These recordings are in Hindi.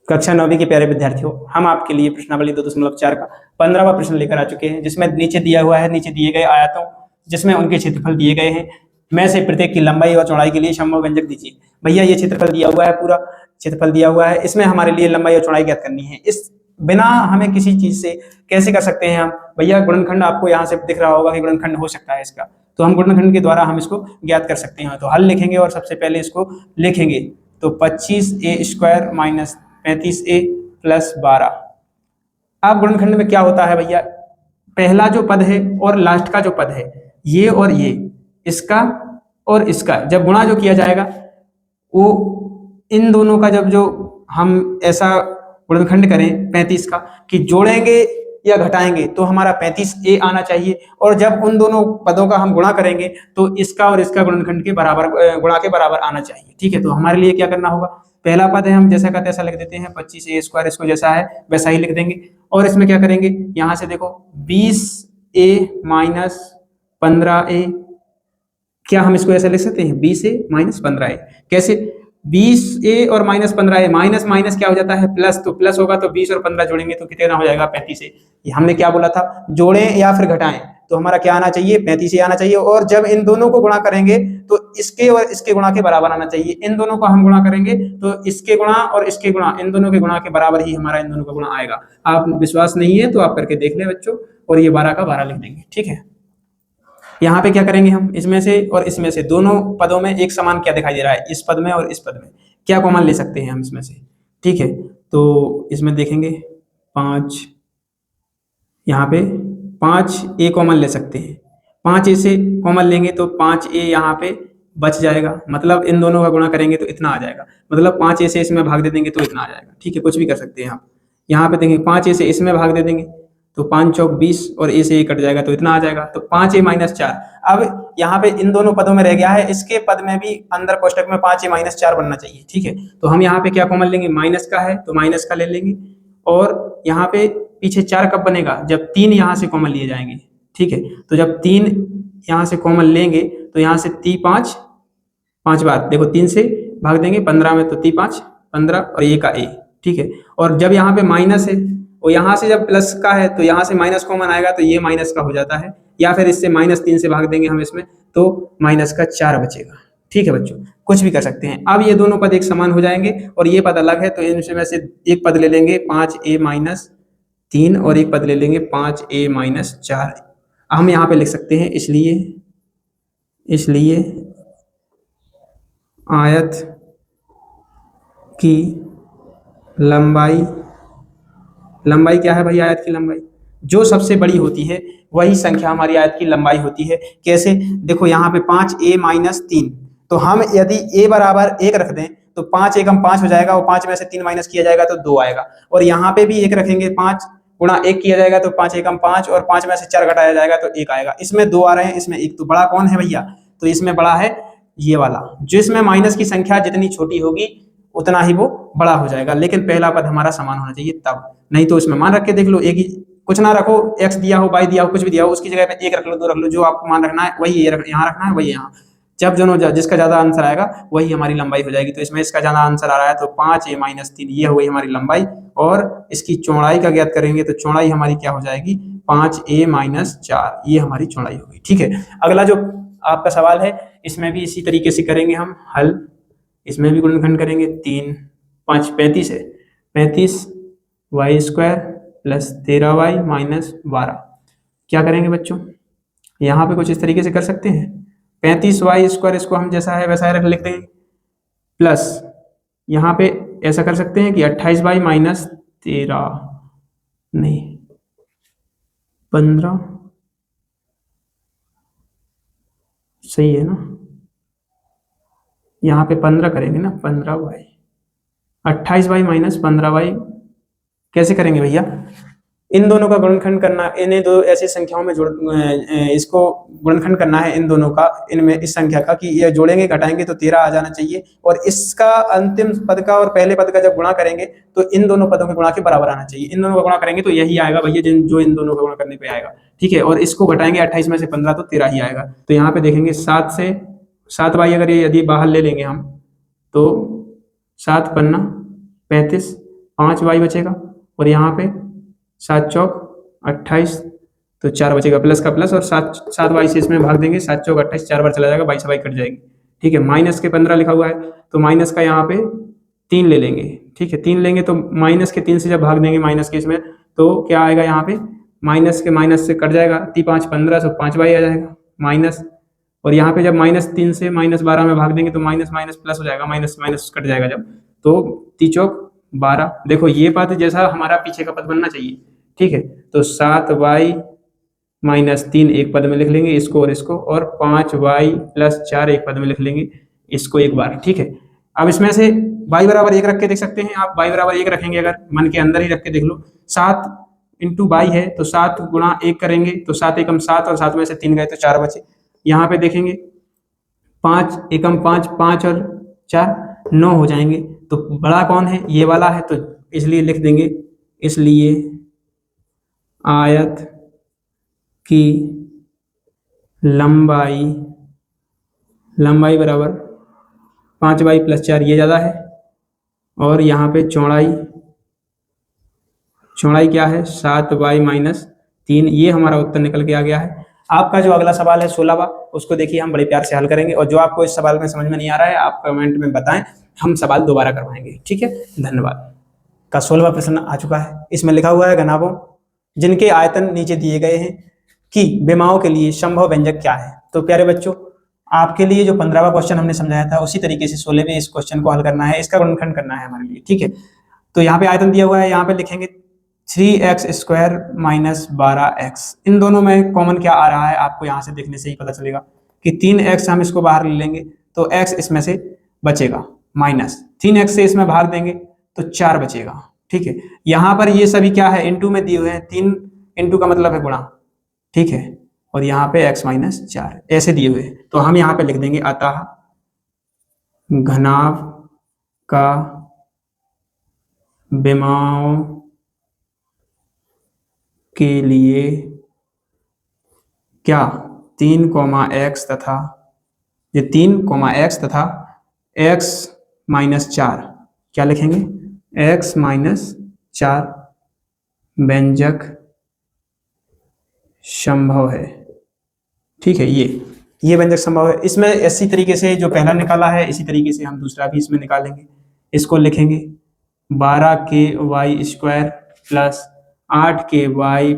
कक्षा 9वीं के प्यारे विद्यार्थियों, हम आपके लिए प्रश्नावली 2.4 का 15वां प्रश्न लेकर आ चुके हैं, जिसमें नीचे दिया हुआ है, नीचे दिए गए आयतों जिसमें उनके क्षेत्रफल दिए गए हैं, में से प्रत्येक की लंबाई और चौड़ाई के लिए संभव व्यंजक दीजिए। भैया ये क्षेत्रफल दिया हुआ है, पूरा क्षेत्रफल दिया हुआ है, इसमें हमारे लिए लंबाई और चौड़ाई ज्ञात करनी है। इस बिना हमें किसी चीज से कैसे कर सकते हैं हम? भैया गुणनखंड आपको यहाँ से दिख रहा होगा कि गुणनखंड हो सकता है इसका, तो हम गुणनखंड के द्वारा हम इसको ज्ञात कर सकते हैं। तो हल लिखेंगे और सबसे पहले इसको लिखेंगे, तो 25a² माइनस 35a प्लस 12। अब गुणनखंड में क्या होता है भैया, पहला जो पद है और लास्ट का जो पद है, ये और ये, इसका और इसका जब गुणा जो किया जाएगा, वो इन दोनों का जब जो हम ऐसा गुणनखंड करें 35 का कि जोड़ेंगे या घटाएंगे तो हमारा 35a आना चाहिए, और जब उन दोनों पदों का हम गुणा करेंगे तो इसका और इसका गुणनखंड के बराबर, गुणा के बराबर आना चाहिए। ठीक है, तो हमारे लिए क्या करना होगा, पहला पद है हम जैसा का तैसा लिख देते हैं, 25a², इसको जैसा है वैसा ही लिख देंगे। और इसमें क्या करेंगे, यहां से देखो 20a माइनस 15a, क्या हम इसको ऐसा लिख सकते हैं 20a माइनस 15a? कैसे? 20a और माइनस 15a, माइनस माइनस क्या हो जाता है प्लस, तो प्लस होगा तो 20 और 15 जोड़ेंगे तो कितना हो जाएगा 35a। ये हमने क्या बोला था, जोड़ें या फिर घटाएं, तो हमारा क्या आना चाहिए 35a आना चाहिए। और जब इन दोनों को गुणा करेंगे तो इसके और इसके गुणा के बराबर आना चाहिए। इन दोनों को हम गुणा करेंगे तो इसके गुणा और इसके गुणा, इन दोनों के गुणा के बराबर ही हमारा इन दोनों का गुणा आएगा। आप विश्वास नहीं है तो आप करके देख ले बच्चों, और ये 12 का 12 लिख देंगे। ठीक है, यहाँ पे क्या करेंगे हम, इसमें से और इसमें से दोनों पदों में एक समान क्या दिखाई दे रहा है, इस पद में और इस पद में क्या कॉमन ले सकते हैं हम इसमें से। ठीक है, तो इसमें देखेंगे 5, यहाँ पे 5a कॉमन ले सकते हैं, 5a से कॉमन लेंगे तो 5a यहाँ पे बच जाएगा, मतलब इन दोनों का गुणा करेंगे तो इतना आ जाएगा, मतलब 5a से इसमें भाग दे देंगे तो इतना आ जाएगा। ठीक है, कुछ भी कर सकते हैं आप। यहाँ पे देखेंगे 5a से इसमें भाग दे देंगे तो 5 चौक 20 और a से a कट जाएगा तो इतना आ जाएगा, तो 5a माइनस 4। अब यहाँ पे इन दोनों पदों में रह गया है, इसके पद में भी अंदर कोष्टक में 5a माइनस 4 बनना चाहिए। ठीक है, तो हम यहाँ पे क्या कॉमन लेंगे, माइनस का है तो माइनस का ले लेंगे, और यहाँ पे पीछे 4 कब बनेगा, जब 3 यहाँ से कॉमन लिए जाएंगे। ठीक है, तो जब 3 यहाँ से कॉमन लेंगे तो यहाँ से 5 बार देखो 3 से भाग देंगे 15 में, तो 5 15 और ये का a। ठीक है, और जब यहाँ पे माइनस है और यहाँ से जब प्लस का है तो यहाँ से माइनस कॉमन आएगा तो ये माइनस का हो जाता है, या फिर इससे -3 से भाग देंगे हम इसमें तो माइनस का 4 बचेगा। ठीक है बच्चों, कुछ भी कर सकते हैं। अब ये दोनों पद एक समान हो जाएंगे और ये पद अलग है, तो इनमें से एक पद ले लेंगे 5a माइनस 3 और एक पद ले लेंगे 5a माइनस 4। हम यहाँ पे लिख सकते हैं, इसलिए आयत की लंबाई क्या है भाई, आयत की लंबाई जो सबसे बड़ी होती है वही संख्या हमारी आयत की लंबाई होती है। कैसे? देखो यहाँ पे 5a माइनस 3, तो हम यदि a बराबर 1 रख दें तो 5 एकम 5 हो जाएगा, और 5 में से 3 माइनस किया जाएगा तो 2 आएगा, और यहाँ पे भी 1 रखेंगे, 5 गुणा 1 किया जाएगा तो 5 एकम 5, और 5 में से 4 घटाया जाएगा तो 1 आएगा। इसमें 2 आ रहे हैं, इसमें 1, तो बड़ा कौन है भैया, तो इसमें बड़ा है ये वाला। जिसमें माइनस की संख्या जितनी छोटी होगी उतना ही वो बड़ा हो जाएगा, लेकिन पहला पद हमारा समान होना चाहिए तब, नहीं तो इसमें मान रख के देख लो, एक ही कुछ ना रखो, x दिया हो, y दिया हो, कुछ भी दिया हो, उसकी जगह पे 1 रख लो, 2 रख लो, जो आपको मान रखना है वही यहाँ रखना है, वही यहाँ। जब दोनों जिसका ज्यादा आंसर आएगा वही हमारी लंबाई हो जाएगी। तो इसमें इसका ज्यादा आंसर आ रहा है तो 5a माइनस 3 ये हो गई हमारी लंबाई, और इसकी चौड़ाई का ज्ञात करेंगे तो चौड़ाई हमारी क्या हो जाएगी 5a माइनस 4, ये हमारी चौड़ाई होगी। ठीक है, अगला जो आपका सवाल है इसमें भी इसी तरीके से करेंगे हम हल, इसमें भी गुणनखंड करेंगे। 3 5 35 है, 35y² प्लस 13y माइनस 12। क्या करेंगे बच्चों, यहाँ पे कुछ इस तरीके से कर सकते हैं, 35y² इसको हम जैसा है वैसा है लिख देंगे, प्लस यहाँ पे ऐसा कर सकते हैं कि 28y माइनस 13 नहीं 15, सही है ना, यहाँ पे 15 करेंगे ना, 15y 28y माइनस 15y कैसे करेंगे भैया, इन दोनों का गुणनखंड करना, इन्हें दो ऐसी संख्याओं में इसको गुणनखंड करना है इन दोनों का, इनमें इस संख्या का कि ये जोड़ेंगे घटाएंगे तो 13 आ जाना चाहिए, और इसका अंतिम पद का और पहले पद का जब गुणा करेंगे तो इन दोनों पदों के गुणा के बराबर आना चाहिए। इन दोनों का गुणा करेंगे तो यही आएगा भैया, जो इन दोनों का गुणा करने पे आएगा। ठीक है, और इसको घटाएंगे 28 में से 15 तो 13 ही आएगा। तो यहाँ पे देखेंगे 7 से 7y अगर ये यदि बाहर ले लेंगे हम तो 7 पन्ना 35 5y बचेगा, और यहाँ पे 7 चौक 28, तो 4 बचेगा, प्लस का प्लस, और 7y से इसमें भाग देंगे, 7 चौक 28, 4 बार चला जाएगा, 22 कट जाएगी। ठीक है, माइनस के 15 लिखा हुआ है, तो माइनस का यहाँ पे 3 ले लेंगे। ठीक है, 3 लेंगे तो माइनस के 3 से जब भाग देंगे माइनस के इसमें, तो क्या आएगा यहाँ पे, माइनस से कट जाएगा, 5 15, सो 5y आ जाएगा माइनस, और यहाँ पे जब -3 से -12 में भाग देंगे तो माइनस माइनस प्लस हो जाएगा, माइनस माइनस कट जाएगा जब, तो 3 चौक 12। देखो ये पद जैसा हमारा पीछे का पद बनना चाहिए। ठीक है, तो 7y -3 एक पद में लिख लेंगे इसको और इसको, और 5y + 4 एक पद में लिख लेंगे इसको एक बार। ठीक है, अब इसमें से y बराबर 1 रख के देख सकते हैं आप, y बराबर 1 रखेंगे, अगर मन के अंदर ही रख के देख लो, 7 × y है तो 7 × 1 करेंगे तो 7 एकम 7, और 7 में से 3 गए तो 4 बचे। यहाँ पे देखेंगे 5 एकम 5, 5 और 4 9 हो जाएंगे, तो बड़ा कौन है, ये वाला है, तो इसलिए लिख देंगे, इसलिए आयत की लंबाई बराबर 5y + 4 ये ज़्यादा है, और यहाँ पे चौड़ाई क्या है 7y - 3, ये हमारा उत्तर निकल के आ गया है। आपका जो अगला सवाल है 16वां, उसको देखिए हम बड़े प्यार से हल करेंगे, और जो आपको इस सवाल में समझ में नहीं आ रहा है आप कमेंट में बताएं, हम सवाल दोबारा करवाएंगे। ठीक है, धन्यवाद। का 16वां प्रश्न आ चुका है, इसमें लिखा हुआ है घनाभों जिनके आयतन नीचे दिए गए हैं कि विमाओं के लिए संभव व्यंजक क्या है। तो प्यारे बच्चों, आपके लिए जो 15वां क्वेश्चन हमने समझाया था उसी तरीके से 16वें इस क्वेश्चन को हल करना है, इसका गुणनखंड करना है हमारे लिए। ठीक है, तो यहाँ पे आयतन दिया हुआ है, यहाँ पे लिखेंगे 3x² - 12x, इन दोनों में कॉमन क्या आ रहा है आपको यहाँ से देखने से ही पता चलेगा कि 3x हम इसको बाहर ले लेंगे तो x इसमें से बचेगा, माइनस 3x से इसमें भाग देंगे तो 4 बचेगा। ठीक है, यहाँ पर ये सभी क्या है, इनटू में दिए हुए हैं, 3 इनटू का मतलब है गुणा। ठीक है, और यहाँ पे x - 4 ऐसे दिए हुए हैं, तो हम यहाँ पे लिख देंगे अतः घनाभ का विमाओं के लिए क्या 3x तथा ये 3x तथा x - 4 क्या लिखेंगे, x - 4 व्यंजक संभव है। ठीक है, ये व्यंजक संभव है। इसमें इसी तरीके से जो पहला निकाला है इसी तरीके से हम दूसरा भी इसमें निकालेंगे, इसको लिखेंगे 12k² + 8k y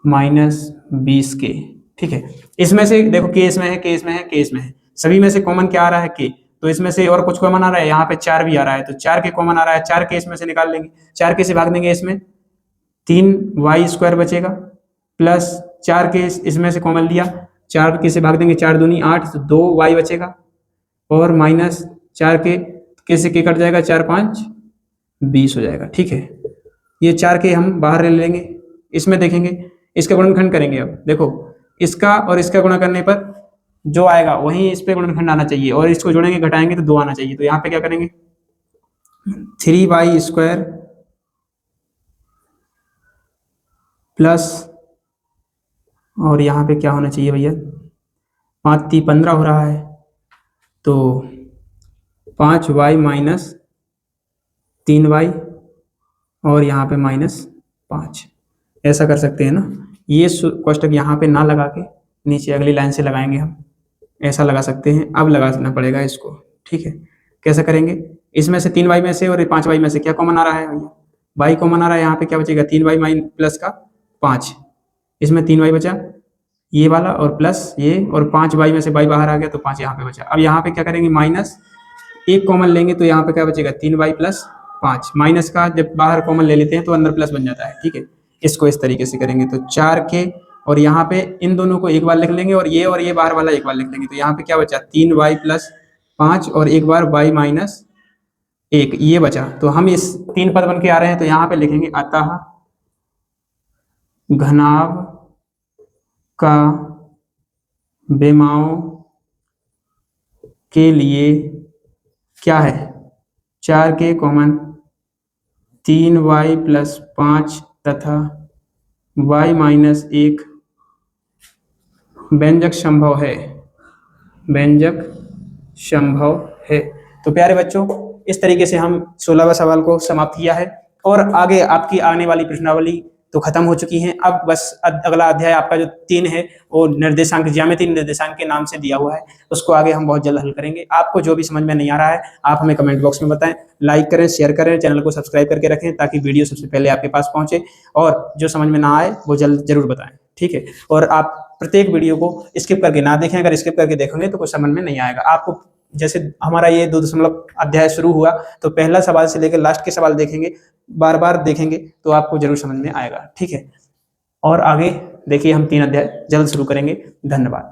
-20k। ठीक है, इसमें से देखो k इसमें है, k इसमें है, k इसमें है, सभी में से कॉमन क्या आ रहा है, k, तो इसमें से और कुछ कॉमन आ रहा है, यहाँ पे 4 भी आ रहा है, तो 4k कॉमन आ रहा है, 4k इसमें से निकाल लेंगे, 4k से भाग देंगे, इसमें 3y² बचेगा, प्लस 4k इसमें से कॉमन लिया, 4k से भाग देंगे, 4 दूनी 8, तो 2y बचेगा, और माइनस 4k से k कट जाएगा, 4 5 20 हो जाएगा। ठीक है, ये 4k हम बाहर ले लेंगे, इसमें देखेंगे इसका गुणनखंड करेंगे। अब देखो इसका और इसका गुणा करने पर जो आएगा वहीं इस पे गुणनखंड आना चाहिए, और इसको जोड़ेंगे घटाएंगे तो 2 आना चाहिए, तो यहाँ पे क्या करेंगे 3y² प्लस, और यहाँ पे क्या होना चाहिए भैया, 5 × 3 = 15 हो रहा है, तो 5y - 3y, और यहाँ पे -5, ऐसा कर सकते हैं ना। ये कोष्टक यहाँ पे ना लगा के नीचे अगली लाइन से लगाएंगे हम, ऐसा लगा सकते हैं, अब लगाना पड़ेगा इसको। ठीक है, कैसे करेंगे, इसमें से 3y में से और 5y में से क्या कॉमन आ रहा है भैया, y कॉमन आ रहा है, यहाँ पे क्या बचेगा 3y प्लस का 5, इसमें 3y बचा ये वाला, और प्लस ये, और 5y में से y बाहर आ गया तो 5 यहाँ पे बचा। अब यहाँ पे क्या करेंगे, माइनस 1 कॉमन लेंगे तो यहाँ पे क्या बचेगा 3y + 5, माइनस का जब बाहर कॉमन ले लेते हैं तो अंदर प्लस बन जाता है। ठीक है, इसको इस तरीके से करेंगे तो 4k, और यहाँ पे इन दोनों को एक बार लिख लेंगे, और ये बाहर वाला एक बार लिख लेंगे, तो यहाँ पे क्या बचा 3y + 5, और एक बार y - 1 ये बचा। तो हम इस 3 पद बन के आ रहे हैं, तो यहाँ पे लिखेंगे अतः घनाभ का विमाओं के लिए क्या है 4k, 3y + 5 तथा y - 1 व्यंजक संभव है। तो प्यारे बच्चों, इस तरीके से हम 16वां सवाल को समाप्त किया है और आगे आपकी आने वाली प्रश्नावली तो खत्म हो चुकी हैं। अब बस अगला अध्याय आपका जो 3 है वो निर्देशांक, ज्यामितीय निर्देशांक के नाम से दिया हुआ है, उसको आगे हम बहुत जल्द हल करेंगे। आपको जो भी समझ में नहीं आ रहा है आप हमें कमेंट बॉक्स में बताएं, लाइक करें, शेयर करें, चैनल को सब्सक्राइब करके रखें ताकि वीडियो सबसे पहले आपके पास पहुंचे, और जो समझ में ना आए वो जल्द जरूर बताएं, ठीक है। और आप प्रत्येक वीडियो को स्किप करके ना देखें, अगर स्किप करके देखोगे तो कुछ समझ में नहीं आएगा आपको। जैसे हमारा ये 2 अध्याय शुरू हुआ तो पहला सवाल से लेकर लास्ट के सवाल देखेंगे, बार बार देखेंगे तो आपको जरूर समझ में आएगा, ठीक है। और आगे देखिए हम 3 अध्याय जल्द शुरू करेंगे। धन्यवाद।